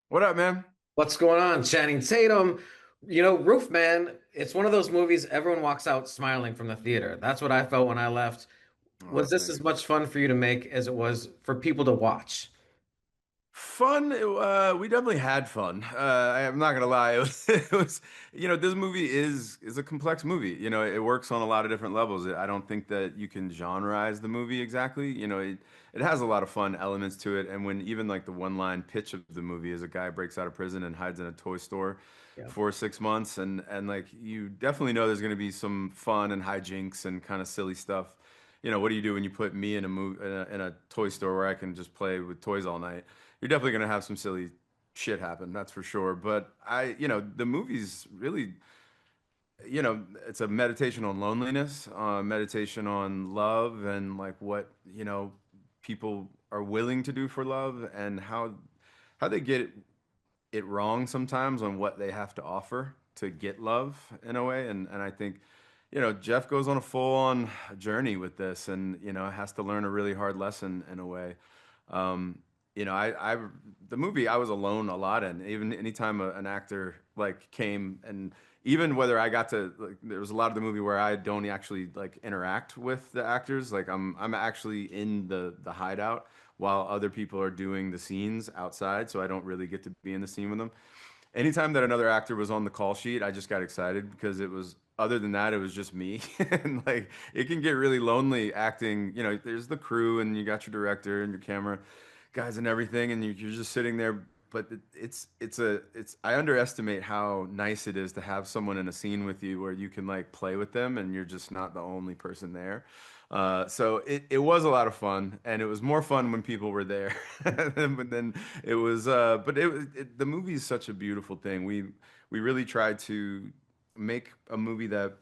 What up, man? What's going on? Channing Tatum, Roofman, it's one of those movies everyone walks out smiling from the theater. That's what I felt when I left. Oh, Was this as thanks. much fun for you to make as it was for people to watch? Fun. We definitely had fun. I'm not gonna lie. It was, it was, this movie is a complex movie. It works on a lot of different levels. I don't think that you can genreize the movie exactly. It has a lot of fun elements to it. And when even like the one line pitch of the movie is a guy breaks out of prison and hides in a toy store Yeah. for 6 months, and like you definitely know there's gonna be some fun and hijinks and kind of silly stuff. What do you do when you put me in a movie in a toy store where I can just play with toys all night? You're definitely gonna have some silly shit happen, that's for sure. But the movie's really, it's a meditation on loneliness, meditation on love, and like what, people are willing to do for love, and how they get it wrong sometimes on what they have to offer to get love in a way. And I think, Jeff goes on a full-on journey with this, and has to learn a really hard lesson in a way. Um, the movie I was alone a lot in. Even anytime an actor like came, and even whether I got to like, there was a lot of the movie where I don't actually like interact with the actors. Like I'm actually in the hideout while other people are doing the scenes outside, so I don't really get to be in the scene with them. Anytime that another actor was on the call sheet, I just got excited because it was, other than that, it was just me. And like it can get really lonely acting. There's the crew and you got your director and your camera guys and everything, and you're just sitting there. But I underestimate how nice it is to have someone in a scene with you where you can like play with them and you're just not the only person there. So it was a lot of fun, and it was more fun when people were there. But then the movie is such a beautiful thing. We really tried to make a movie that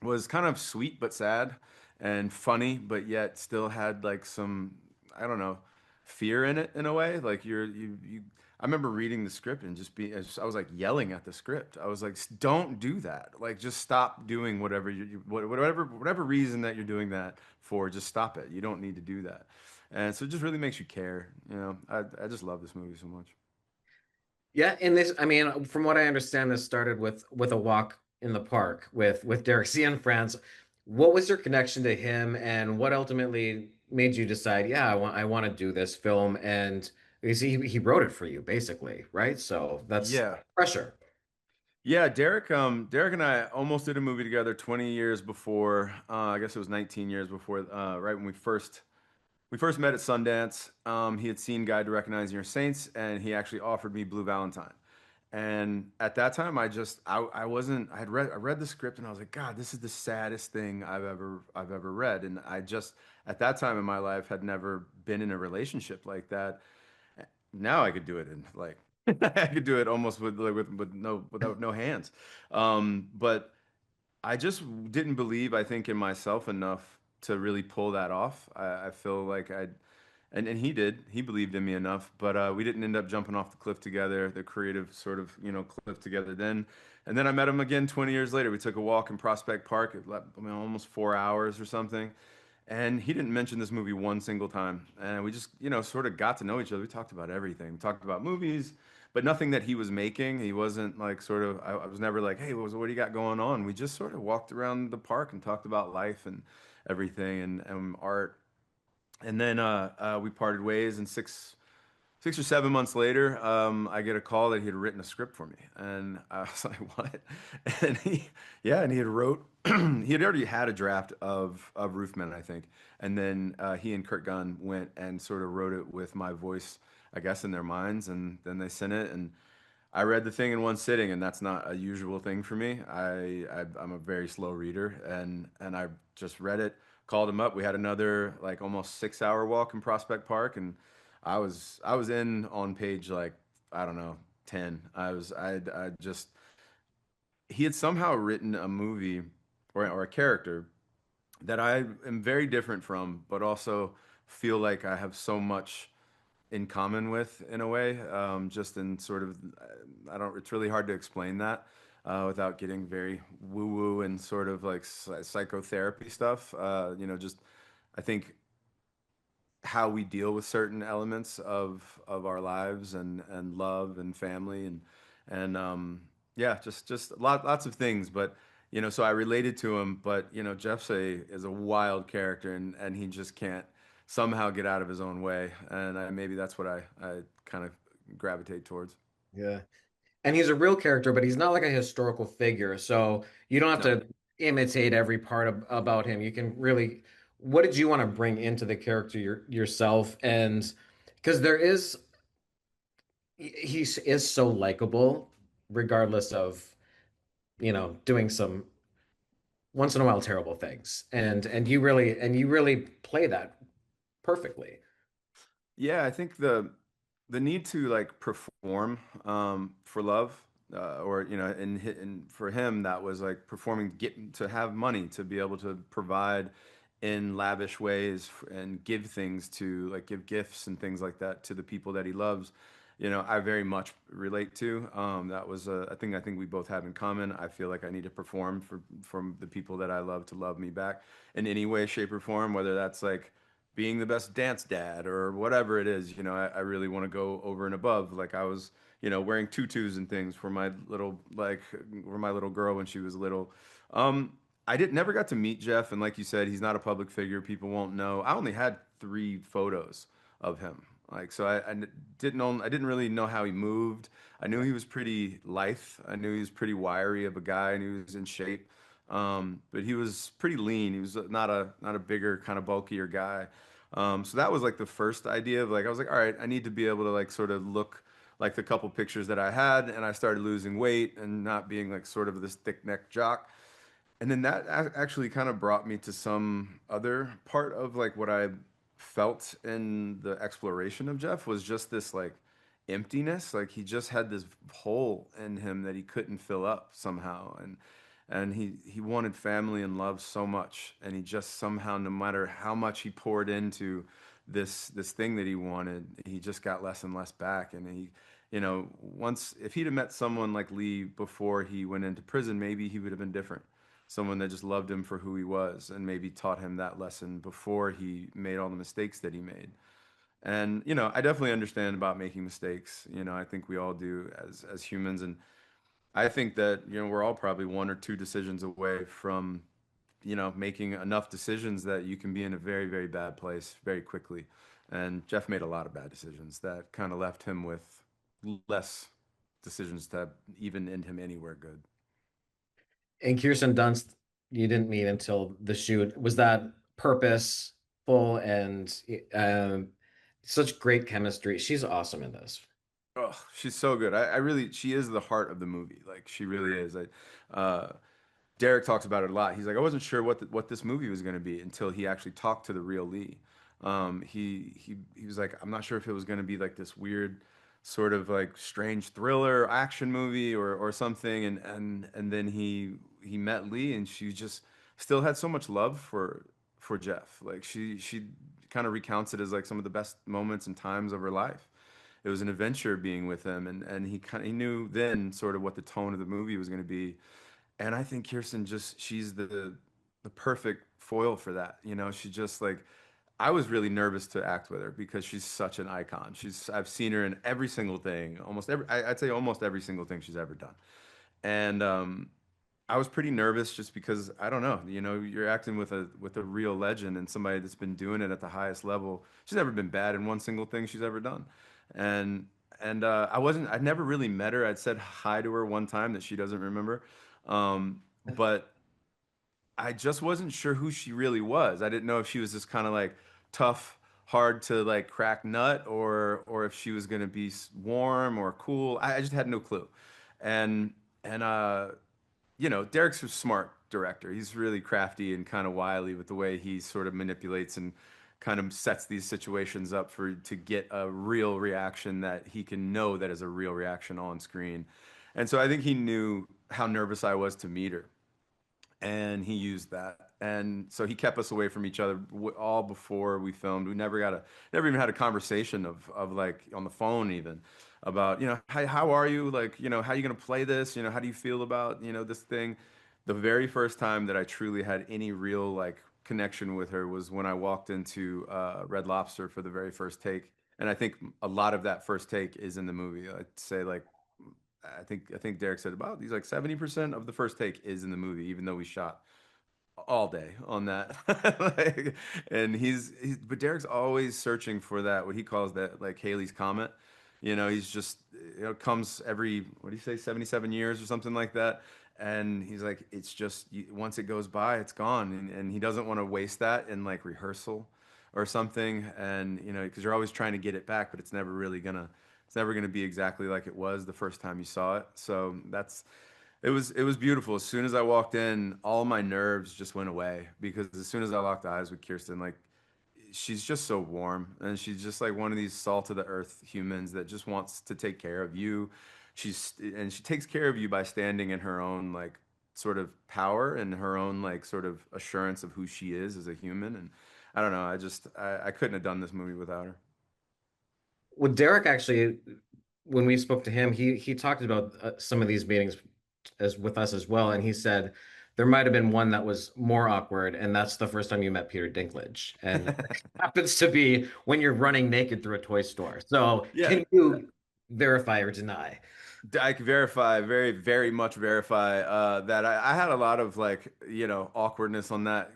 was kind of sweet but sad, and funny, but yet still had like some, I don't know, fear in it in a way. Like I remember reading the script and I was like yelling at the script. I was like, Don't do that. Like, just stop doing whatever whatever reason that you're doing that for. Just stop it. You don't need to do that." And so it just really makes you care. I just love this movie so much. Yeah, and this, I mean, from what I understand, this started with a walk in the park with Derek C in France. What was your connection to him, and what ultimately made you decide, yeah, I want to do this film? And because he wrote it for you, basically, right? So that's Yeah. pressure. Yeah, Derek and I almost did a movie together 20 years before. I guess it was 19 years before, right when we first met at Sundance. He had seen Guide to Recognizing Your Saints, and he actually offered me Blue Valentine. And at that time, I wasn't. I read the script, and I was like, God, this is the saddest thing I've ever read. And I just at that time in my life had never been in a relationship like that. Now I could do it in like I could do it almost without no hands. But I just didn't believe, I think, in myself enough to really pull that off. I feel like and he did. He believed in me enough, but we didn't end up jumping off the cliff together, the creative sort of, cliff together then. And then I met him again 20 years later. We took a walk in Prospect Park, I mean, almost 4 hours or something. And he didn't mention this movie one single time. And we just, sort of got to know each other. We talked about everything. We talked about movies, but nothing that he was making. He wasn't like sort of, I was never like, hey, what do you got going on? We just sort of walked around the park and talked about life and everything, and art. And then we parted ways, and 6 or 7 months later, I get a call that he had written a script for me, and I was like, "What?" And yeah, and he had wrote, he had already had a draft of Roofman, I think, and then he and Kurt Gunn went and sort of wrote it with my voice, I guess, in their minds, and then they sent it, and I read the thing in one sitting, and that's not a usual thing for me. I'm a very slow reader, and I just read it, called him up. We had another like almost 6 hour walk in Prospect Park, and I was in on page like, I don't know, 10. I just, he had somehow written a movie or a character that I am very different from, but also feel like I have so much in common with in a way. Just in sort of, I don't, it's really hard to explain that without getting very woo woo and sort of like psychotherapy stuff. Just, I think how we deal with certain elements of our lives and love and family and yeah, just lots of things. But so I related to him. But Jeff's is a wild character, and he just can't somehow get out of his own way. And maybe that's what I kind of gravitate towards. Yeah. And he's a real character, but he's not like a historical figure. So you don't have No. to imitate every part about him. You can really, what did you want to bring into the character yourself? And because he is so likable, regardless of, doing some once in a while terrible things. And you really play that perfectly. Yeah, I think the need to like perform for love, or and for him that was like performing, get to have money to be able to provide in lavish ways and give things to like give gifts and things like that to the people that he loves. I very much relate to. That was a thing I think we both have in common. I feel like I need to perform for from the people that I love to love me back in any way, shape, or form, whether that's like being the best dance dad or whatever it is. I really want to go over and above. Like I was, wearing tutus and things for my little for my little girl when she was little. I did never got to meet Jeff, and like you said, he's not a public figure. People won't know. I only had 3 photos of him. Like so, I didn't really know how he moved. I knew he was pretty lithe. I knew he was pretty wiry of a guy, and he was in shape. But he was pretty lean. He was not a bigger, kind of bulkier guy. So that was like the first idea of like I was like, all right, I need to be able to like sort of look like the couple pictures that I had, and I started losing weight and not being like sort of this thick neck jock. And then that actually kind of brought me to some other part of like what I felt in the exploration of Jeff was just this like emptiness. Like he just had this hole in him that he couldn't fill up somehow. And he wanted family and love so much. And he just somehow, no matter how much he poured into this thing that he wanted, he just got less and less back. And once if he'd have met someone like Lee before he went into prison, maybe he would have been different, someone that just loved him for who he was and maybe taught him that lesson before he made all the mistakes that he made. And I definitely understand about making mistakes. I think we all do as humans, and I think that we're all probably 1 or 2 decisions away from making enough decisions that you can be in a very, very bad place very quickly. And Jeff made a lot of bad decisions that kind of left him with less decisions that even end him anywhere good. And Kirsten Dunst, you didn't meet until the shoot. Was that purposeful and um, such great chemistry? She's awesome in this. Oh, she's so good. I really, she is the heart of the movie. Like she really is. Derek talks about it a lot. He's like, I wasn't sure what this movie was going to be until he actually talked to the real Lee. He was like, I'm not sure if it was going to be like this weird, sort of like strange thriller action movie or something. And then he met Lee, and she just still had so much love for Jeff. Like she kind of recounts it as like some of the best moments and times of her life. It was an adventure being with him, and he knew then sort of what the tone of the movie was going to be. And I think Kirsten just she's the perfect foil for that. She just like I was really nervous to act with her because she's such an icon. I've seen her in every single thing, almost every I'd say almost every single thing she's ever done. And I was pretty nervous just because I don't know, you're acting with a real legend and somebody that's been doing it at the highest level. She's never been bad in one single thing she's ever done. And I'd never really met her. I'd said hi to her one time that she doesn't remember. But I just wasn't sure who she really was. I didn't know if she was this kind of like tough, hard to like crack nut, or if she was gonna be warm or cool. I just had no clue. And and Derek's a smart director. He's really crafty and kind of wily with the way he sort of manipulates and kind of sets these situations up for to get a real reaction that he can know that is a real reaction on screen. And so I think he knew how nervous I was to meet her, and he used that. And so he kept us away from each other all before we filmed. We never even had a conversation of like on the phone even about, how are you? Like, how are you going to play this? How do you feel about, this thing? The very first time that I truly had any real like connection with her was when I walked into Red Lobster for the very first take, and I think a lot of that first take is in the movie. I'd say like I think Derek said about he's like 70% of the first take is in the movie, even though we shot all day on that. Like, and he's but Derek's always searching for that what he calls that like Haley's Comet. He's just comes every what do you say 77 years or something like that. And he's like it's just once it goes by it's gone and he doesn't want to waste that in like rehearsal or something and because you're always trying to get it back but it's never gonna be exactly like it was the first time you saw it. So it was beautiful. As soon as I walked in, all my nerves just went away because as soon as I locked eyes with Kirsten, like she's just so warm and she's just like one of these salt of the earth humans that just wants to take care of you. She takes care of you by standing in her own like sort of power and her own like sort of assurance of who she is as a human. And I don't know, I couldn't have done this movie without her. Well, Derek actually, when we spoke to him, he talked about some of these meetings as with us as well, and he said there might have been one that was more awkward, and that's the first time you met Peter Dinklage, and it happens to be when you're running naked through a toy store. So, Yeah. can you verify or deny? I can verify, very, very much verify that I had a lot of like, awkwardness on that.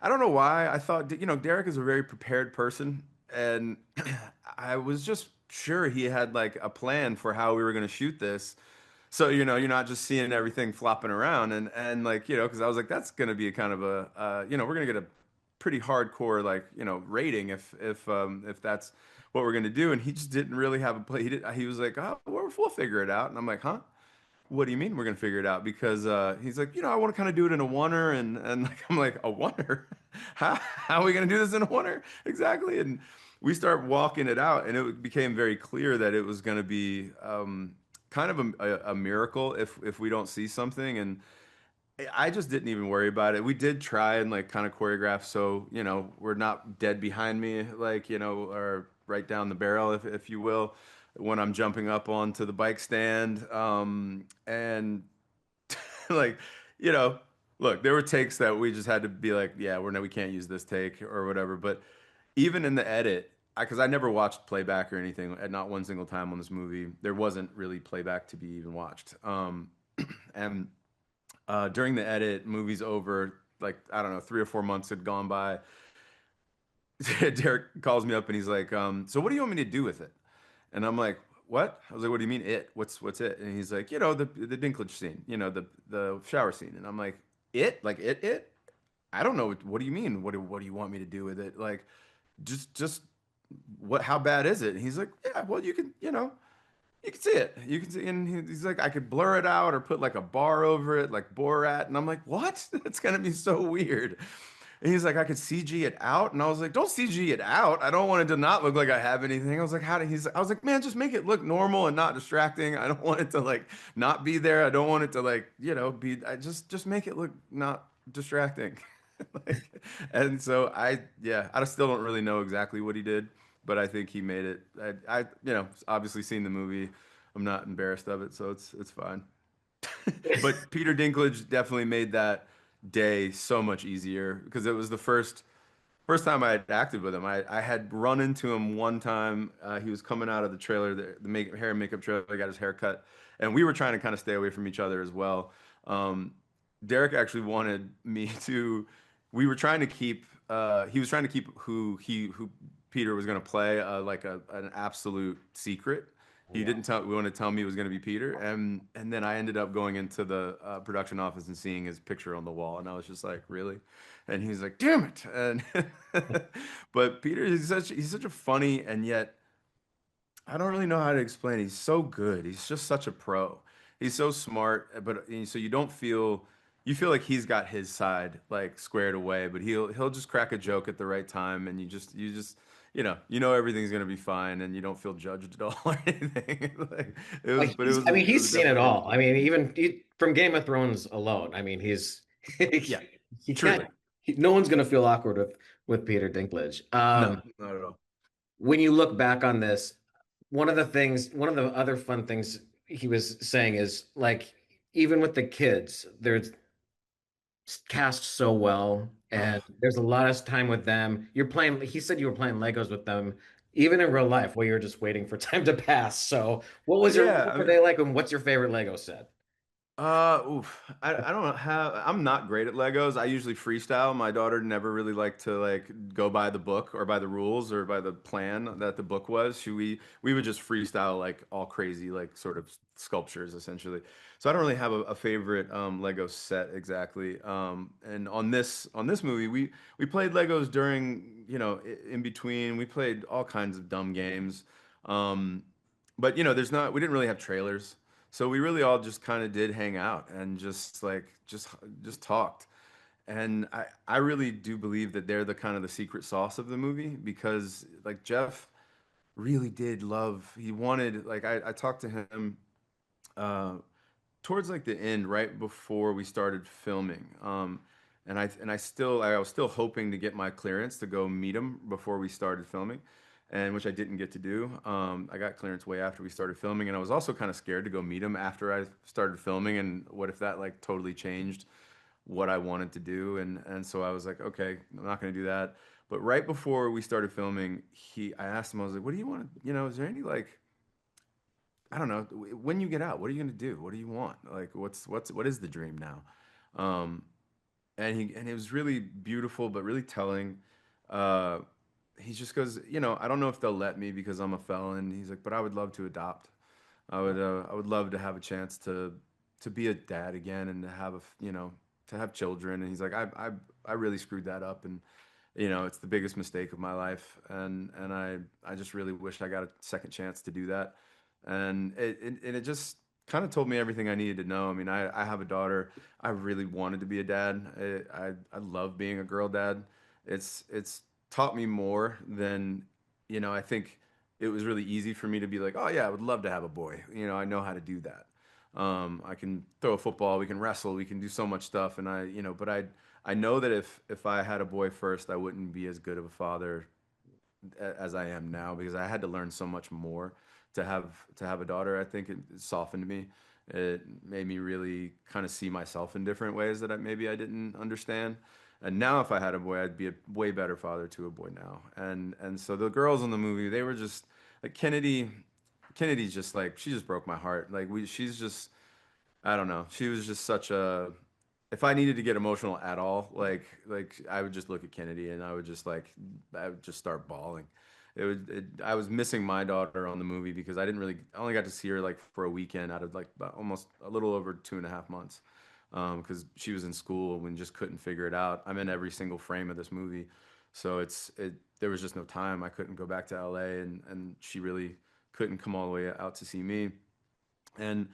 I don't know why. I thought, Derek is a very prepared person, and I was just sure he had like a plan for how we were going to shoot this. So, you're not just seeing everything flopping around and like, because I was like, that's going to be a kind of a, we're going to get a pretty hardcore like, rating if that's what we're going to do. And he just didn't really have a play. He was like, oh, we'll figure it out. And I'm like, huh? What do you mean we're gonna figure it out? Because he's like, I want to kind of do it in a oneer, and like I'm like a oneer, how are we gonna do this in a oneer exactly? And we start walking it out, and it became very clear that it was gonna be kind of a miracle if we don't see something. And I just didn't even worry about it. We did try and like kind of choreograph so, we're not dead behind me, like, or right down the barrel, if you will, when I'm jumping up onto the bike stand. And like, you know, look, there were takes that we just had to be like, yeah, we can't use this take or whatever. But even in the edit, because I never watched playback or anything, at not one single time on this movie, there wasn't really playback to be even watched. And during the edit, movie's over. Like I don't know, 3 or 4 months had gone by. Derek calls me up and he's like, "So what do you want me to do with it?" And I'm like, "What?" I was like, "What do you mean it? What's it?" And he's like, the Dinklage scene, the shower scene." And I'm like, "It? Like it? I don't know. What do you mean? What do you want me to do with it? Like, just what? How bad is it?" And he's like, "Yeah, well, you can see it. You can see." And he's like, "I could blur it out or put like a bar over it, like Borat." And I'm like, "What? That's gonna be so weird." And he's like, "I could CG it out." And I was like, "Don't CG it out. I don't want it to not look like I have anything." I was like, "How do he's?" I was like, "Man, just make it look normal and not distracting. I don't want it to like not be there. I don't want it to like be. I just make it look not distracting." Like, and so I still don't really know exactly what he did, but I think he made it. Obviously seen the movie. I'm not embarrassed of it, so it's fine. But Peter Dinklage definitely made that day so much easier because it was the first time I had acted with him. I had run into him one time. He was coming out of the trailer, hair and makeup trailer, got his hair cut, and we were trying to kind of stay away from each other as well. Um, Derek actually wanted me to. We were trying to keep. He was trying to keep who Peter was going to play like an absolute secret. He Yeah. didn't tell. We wanted to tell me it was going to be Peter, and then I ended up going into the production office and seeing his picture on the wall, and I was just like, really? And he's like, damn it. And but Peter is he's such a funny and yet I don't really know how to explain it. He's so good. He's just such a pro. He's so smart, but so you feel like he's got his side like squared away, but he'll just crack a joke at the right time and you just everything's gonna be fine and you don't feel judged at all or anything. Like I mean, it was he's seen it definitely all. I interesting. mean, even from Game of Thrones alone. I mean, Yeah, he can't. truly. No one's gonna feel awkward with Peter Dinklage. No, not at all. When you look back on this, one of the other fun things he was saying is like, even with the kids, there's cast so well, and Oh, there's a lot of time with them. You're playing, he said you were playing Legos with them, even in real life, where you're just waiting for time to pass. So, yeah. what were they like, and what's your favorite Lego set? Oof. I don't have, I'm not great at Legos. I usually freestyle. My daughter never really liked to like go by the book or by the rules or by the plan that the book was. We would just freestyle like all crazy, like sort of sculptures essentially. So I don't really have a favorite Lego set exactly. And on this movie, we played Legos during, in between. We played all kinds of dumb games. Um, but we didn't really have trailers. So we really all just kind of did hang out and just talked. And I really do believe that they're the kind of the secret sauce of the movie because like Jeff really did love he wanted like I talked to him uh towards like the end right before we started filming. I was still hoping to get my clearance to go meet him before we started filming, and which I didn't get to do. I got clearance way after we started filming, and I was also kind of scared to go meet him after I started filming. And what if that like totally changed what I wanted to do? And so I was like, okay, I'm not going to do that. But right before we started filming, I asked him, I was like, what do you want to, is there any like I don't know. When you get out, what are you gonna do? What do you want? Like, what is the dream now? Um, and it was really beautiful, but really telling. Uh, he just goes, I don't know if they'll let me because I'm a felon. He's like, but I would love to adopt. I would love to have a chance to be a dad again and to have to have children. And he's like, I really screwed that up, and it's the biggest mistake of my life, and I just really wish I got a second chance to do that. And it just kind of told me everything I needed to know. I mean, I have a daughter. I really wanted to be a dad. I love being a girl dad. It's taught me more than, I think it was really easy for me to be like, oh yeah, I would love to have a boy. I know how to do that. I can throw a football, we can wrestle, we can do so much stuff, and but I know that if I had a boy first, I wouldn't be as good of a father as I am now because I had to learn so much more to have a daughter. I think it softened me. It made me really kind of see myself in different ways that maybe I didn't understand. And now, if I had a boy, I'd be a way better father to a boy now. And so the girls in the movie, they were just like Kennedy. Kennedy's just like she just broke my heart. She's just I don't know. She was just such a. If I needed to get emotional at all, like I would just look at Kennedy and I would just start bawling. I was missing my daughter on the movie because I only got to see her like for a weekend out of like about almost a little over 2.5 months, because she was in school and just couldn't figure it out. I'm in every single frame of this movie, so there was just no time. I couldn't go back to LA, and she really couldn't come all the way out to see me. And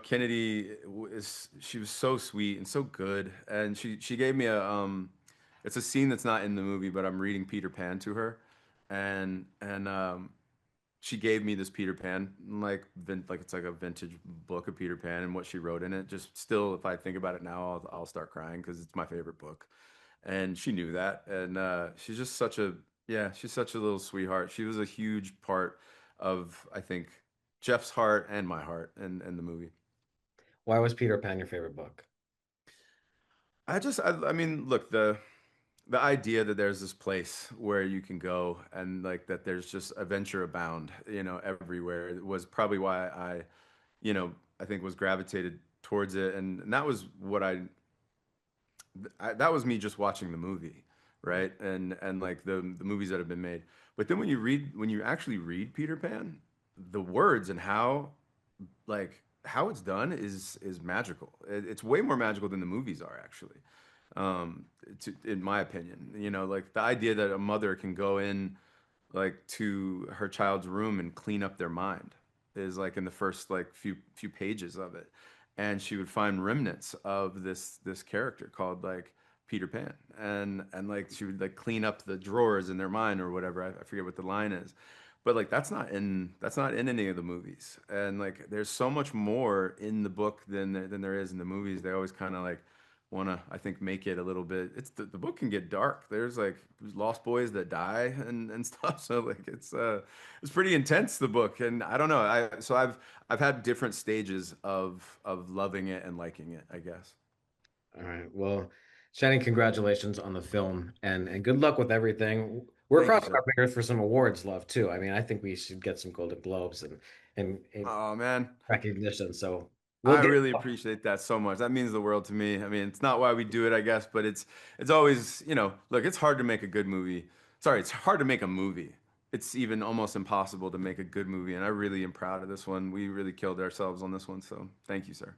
Kennedy is she was so sweet and so good, and she gave me it's a scene that's not in the movie, but I'm reading Peter Pan to her, and she gave me this Peter Pan, like it's like a vintage book of Peter Pan and what she wrote in it. Just still, if I think about it now, I'll start crying because it's my favorite book, and she knew that, and she's just she's such a little sweetheart. She was a huge part of I think Jeff's heart and my heart in the movie. Why was Peter Pan your favorite book? I mean, look, the idea that there's this place where you can go and like that there's just adventure abound, everywhere was probably why I think was gravitated towards it. And that was that was me just watching the movie, right? And like the movies that have been made. But then when you actually read Peter Pan, the words and how it's done is magical. It's way more magical than the movies are actually, in my opinion. Like the idea that a mother can go in like to her child's room and clean up their mind is like in the first like few pages of it, and she would find remnants of this character called like Peter Pan, and like she would like clean up the drawers in their mind or whatever. I forget what the line is, but like that's not in any of the movies, and like there's so much more in the book than there is in the movies. They always kind of like want to, I think, make it a little bit. It's the book can get dark. There's like lost boys that die and stuff. So like it's pretty intense, the book. And I don't know. I've had different stages of loving it and liking it, I guess. All right. Well, Shannon, congratulations on the film and good luck with everything. We're Thank you, crossing our sir. fingers for some awards love too. I mean, I think we should get some Golden Globes and Oh man, recognition. So we'll I get really appreciate that so much. That means the world to me. I mean, it's not why we do it, I guess, but it's always, look, it's hard to make a good movie. Sorry, it's hard to make a movie. It's even almost impossible to make a good movie, and I really am proud of this one. We really killed ourselves on this one, so thank you, sir.